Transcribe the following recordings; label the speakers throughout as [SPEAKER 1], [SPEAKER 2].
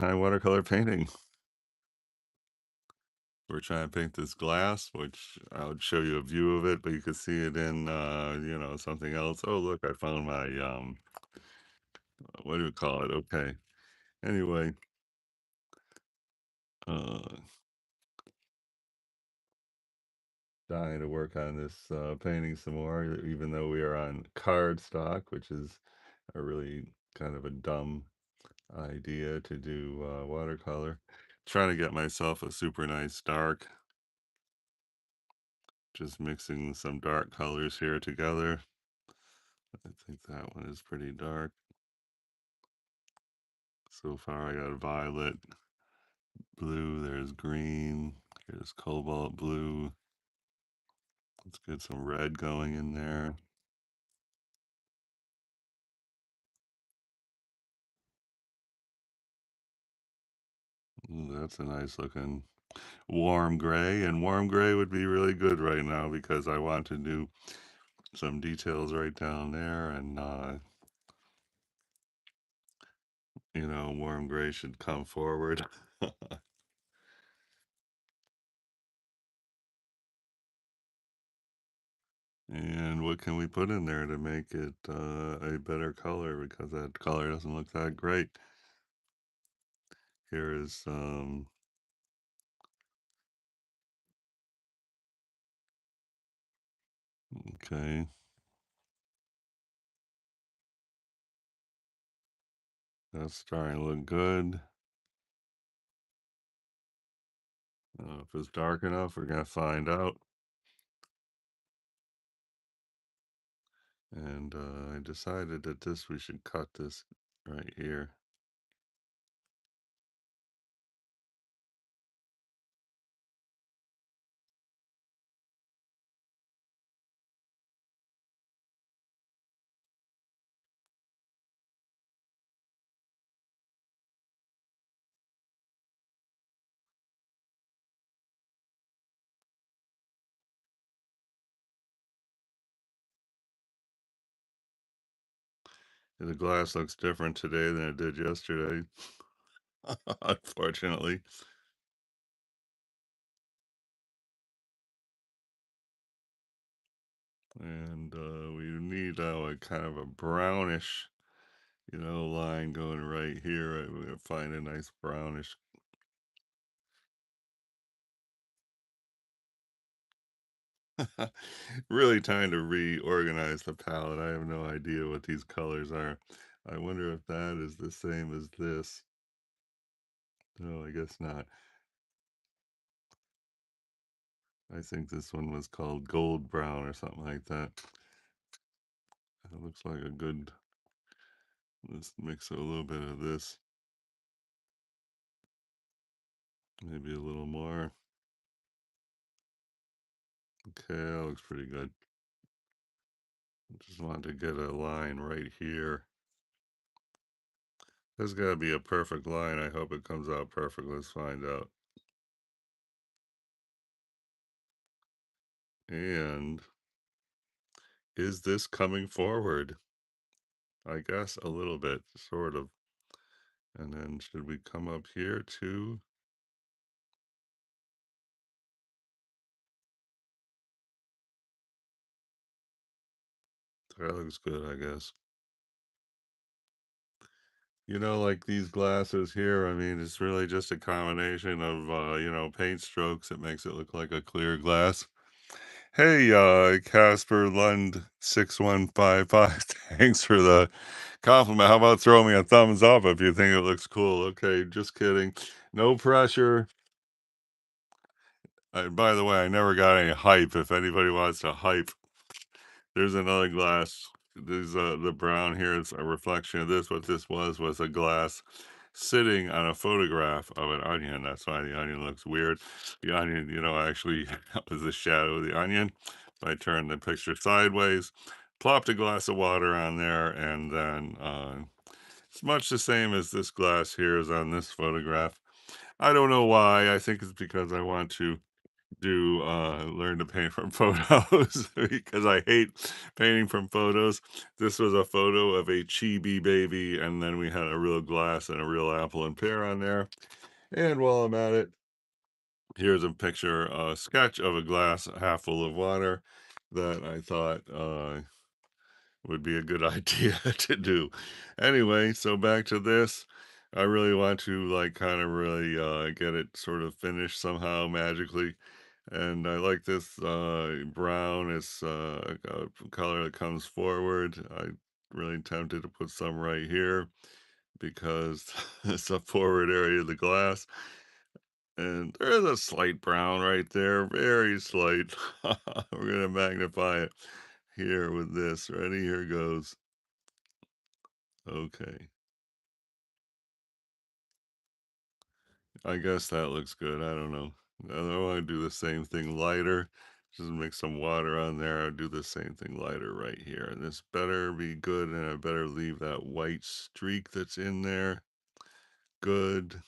[SPEAKER 1] Hi, watercolor painting. We're trying to paint this glass, which I would show you a view of it, but you could see it in, something else. Oh, look, I found my, what do we call it? Okay. Anyway, uh, dying to work on this painting some more, even though we are on cardstock, which is a really kind of a dumb idea to do watercolor. Trying to get myself a super nice dark, just mixing some dark colors here together. I think that one is pretty dark. So far, I got violet, blue, there's green, here's cobalt blue. Let's get some red going in there. Ooh, that's a nice looking warm gray, and warm gray would be really good right now because I want to do some details right down there, and warm gray should come forward. And what can we put in there to make it a better color because that color doesn't look that great. Here is okay. That's starting to look good. If it's dark enough, we're gonna find out. And I decided that we should cut this right here. The glass looks different today than it did yesterday, unfortunately. And we need a kind of a brownish, line going right here. We're gonna find a nice brownish. Really trying to reorganize the palette. I have no idea what these colors are. I wonder if that is the same as this. No, I guess not. I think this one was called gold brown or something like that. It looks like a good, let's mix a little bit of this, maybe a little more. Okay, that looks pretty good. Just wanted to get a line right here. There's got to be a perfect line. I hope it comes out perfect. Let's find out. And is this coming forward? I guess a little bit, sort of. And then should we come up here too? That looks good, I guess. Like these glasses here, I mean, it's really just a combination of, paint strokes that makes it look like a clear glass. Hey, Casper Lund 6155, thanks for the compliment. How about throw me a thumbs up if you think it looks cool? Okay, just kidding. No pressure. By the way, I never got any hype. If anybody wants to hype, there's another glass. There's the brown here is a reflection of this. What this was a glass sitting on a photograph of an onion. That's why the onion looks weird. The onion, actually was the shadow of the onion. I turned the picture sideways, plopped a glass of water on there, and then it's much the same as this glass here is on this photograph. I don't know why. I think it's because I want to do learn to paint from photos because I hate painting from photos. This was a photo of a chibi baby, and then we had a real glass and a real apple and pear on there. And while I'm at it, here's a picture, a sketch of a glass half full of water that I thought would be a good idea to do. Anyway, so back to this. I really want to like kind of really get it sort of finished somehow magically. And I like this brown. It's a color that comes forward. I really tempted to put some right here because it's a forward area of the glass. And there's a slight brown right there, very slight. We're gonna magnify it here with this. Ready? Here goes. Okay. I guess that looks good. I don't know. I want to do the same thing lighter. Just mix some water on there. I'll do the same thing lighter right here. And this better be good, and I better leave that white streak that's in there. Good.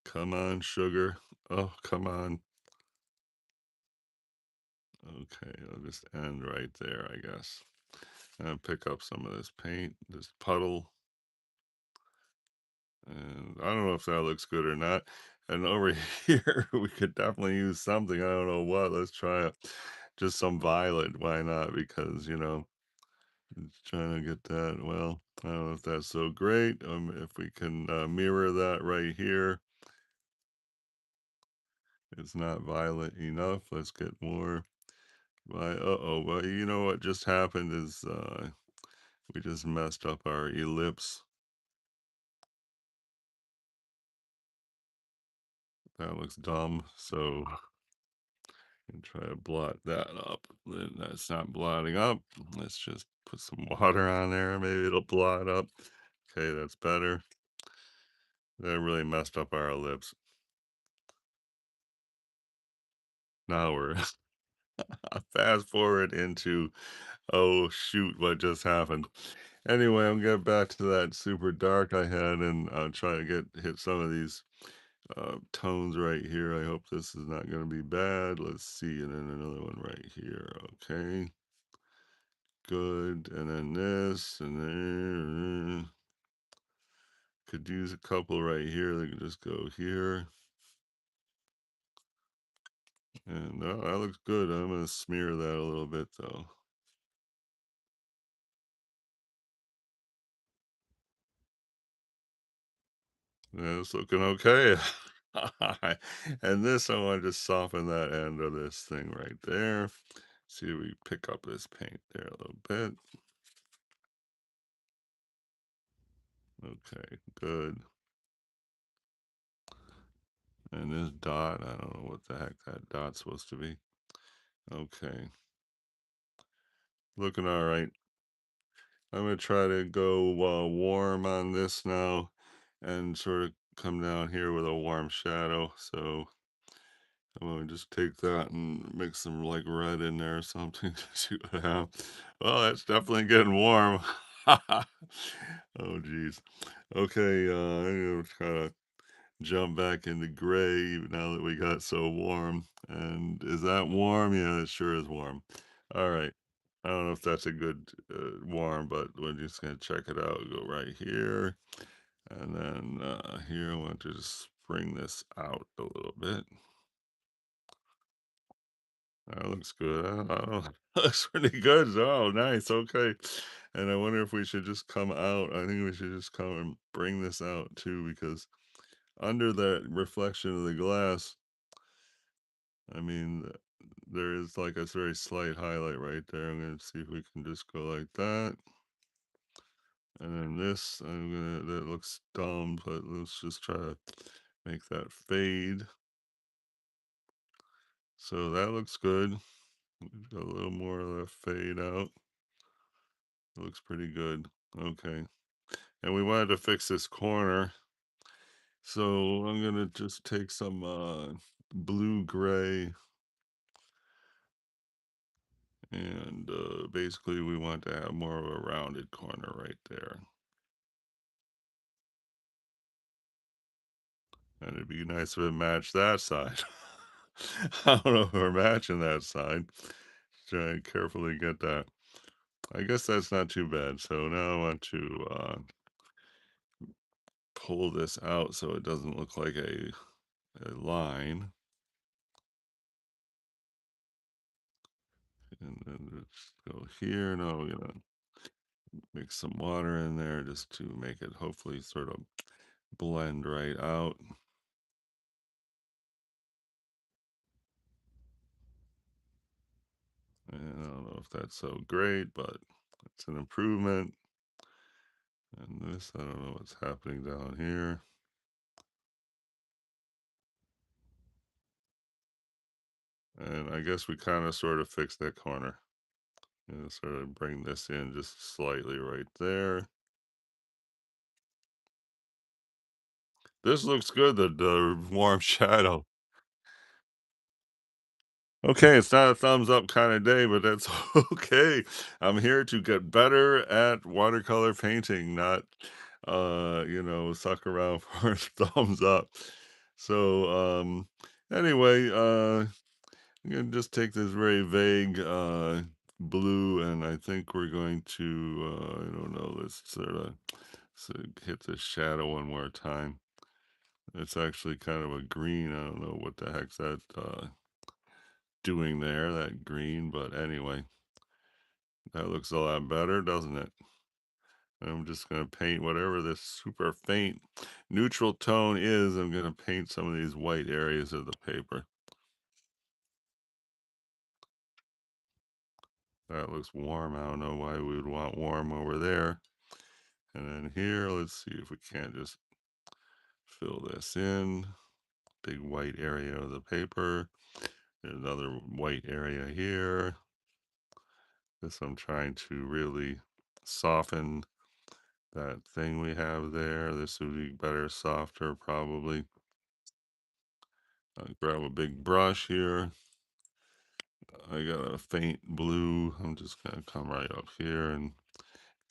[SPEAKER 1] Come on, sugar. Oh, come on. Okay, I'll just end right there, I guess. And pick up some of this paint, this puddle. And I don't know if that looks good or not. And over here, we could definitely use something. I don't know what. Let's try it. Just some violet. Why not? Because, it's trying to get that. Well, I don't know if that's so great. If we can mirror that right here, it's not violet enough. Let's get more. Uh-oh. Well, you know what just happened is we just messed up our ellipse. That looks dumb. So and try to blot that up. Then that's not blotting up. Let's just put some water on there. Maybe it'll blot up. Okay, that's better. That really messed up our lips. Now we're fast forward into, oh shoot, what just happened? Anyway, I'm getting back to that super dark I had, and I'll try to hit some of these tones right here. I hope this is not going to be bad. Let's see, and then another one right here. Okay. Good. And then this, and then could use a couple right here. They could just go here. And that looks good. I'm going to smear that a little bit though. Yeah, it's looking okay. And this, I want to just soften that end of this thing right there. See if we pick up this paint there a little bit. Okay, good. And this dot, I don't know what the heck that dot's supposed to be. Okay, looking all right. I'm gonna try to go warm on this now and sort of come down here with a warm shadow. So I'm gonna just take that and mix some like red in there or something to see what happens. Well, that's definitely getting warm. Oh geez. Okay, I'm gonna try to jump back into gray now that we got so warm. And is that warm? Yeah, it sure is warm. All right. I don't know if that's a good warm, but we're just gonna check it out. Go right here, and then here I want to just bring this out a little bit. That looks good. That looks pretty good. Oh, nice. Okay. And I wonder if we should just come out. I think we should just come and bring this out too, because under that reflection of the glass, I mean, there is like a very slight highlight right there. I'm going to see if we can just go like that. And then this, that looks dumb, but let's just try to make that fade. So that looks good. Got a little more of that fade out. It looks pretty good. Okay. And we wanted to fix this corner. So I'm gonna just take some blue gray, and basically we want to have more of a rounded corner right there. And it'd be nice if it matched that side. I don't know if we're matching that side. Try and carefully get that. I guess that's not too bad. So now I want to pull this out so it doesn't look like a line. And then let's go here. Now we're gonna mix some water in there just to make it hopefully sort of blend right out. And I don't know if that's so great, but it's an improvement. And this, I don't know what's happening down here. And I guess we kind of sort of fixed that corner. And sort of bring this in just slightly right there. This looks good, the warm shadow. Okay, it's not a thumbs up kind of day, but that's okay. I'm here to get better at watercolor painting, not suck around for thumbs up. So anyway, I'm gonna just take this very vague blue and I think we're going to I don't know, let's sort of hit the shadow one more time. It's actually kind of a green. I don't know what the heck's that doing there, that green, but anyway, that looks a lot better, doesn't it? I'm just going to paint whatever this super faint neutral tone is. I'm going to paint some of these white areas of the paper. That looks warm. I don't know why we would want warm over there. And then here, let's see if we can't just fill this in. Big white area of the paper. There's another white area here. This I'm trying to really soften that thing we have there. This would be better, softer, probably. Grab a big brush here. I got a faint blue. I'm just gonna come right up here and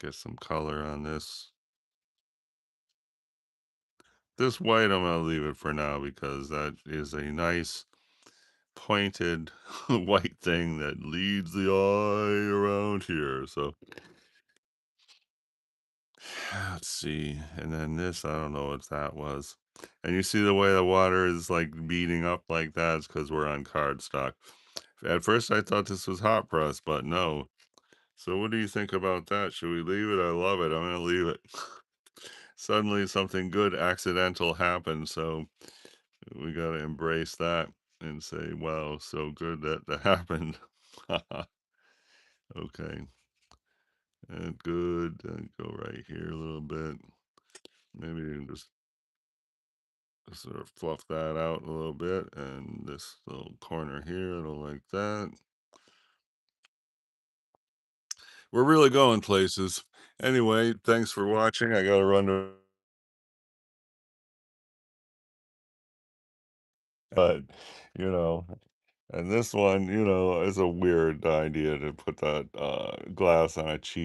[SPEAKER 1] get some color on this. This white, I'm gonna leave it for now because that is a nice pointed white thing that leads the eye around here. So let's see. And then this, I don't know what that was. And you see the way the water is like beating up like that? It's because we're on cardstock. At first, I thought this was hot press, but no. So what do you think about that? Should we leave it? I love it. I'm gonna leave it. Suddenly, something good accidental happened, so we gotta embrace that and say, "Wow, so good that that happened." Okay, and good. And go right here a little bit. Maybe you can just sort of fluff that out a little bit, and this little corner here, it'll like that. We're really going places. Anyway, thanks for watching. I gotta run to, but you know, and this one, is a weird idea to put that glass on a cheese.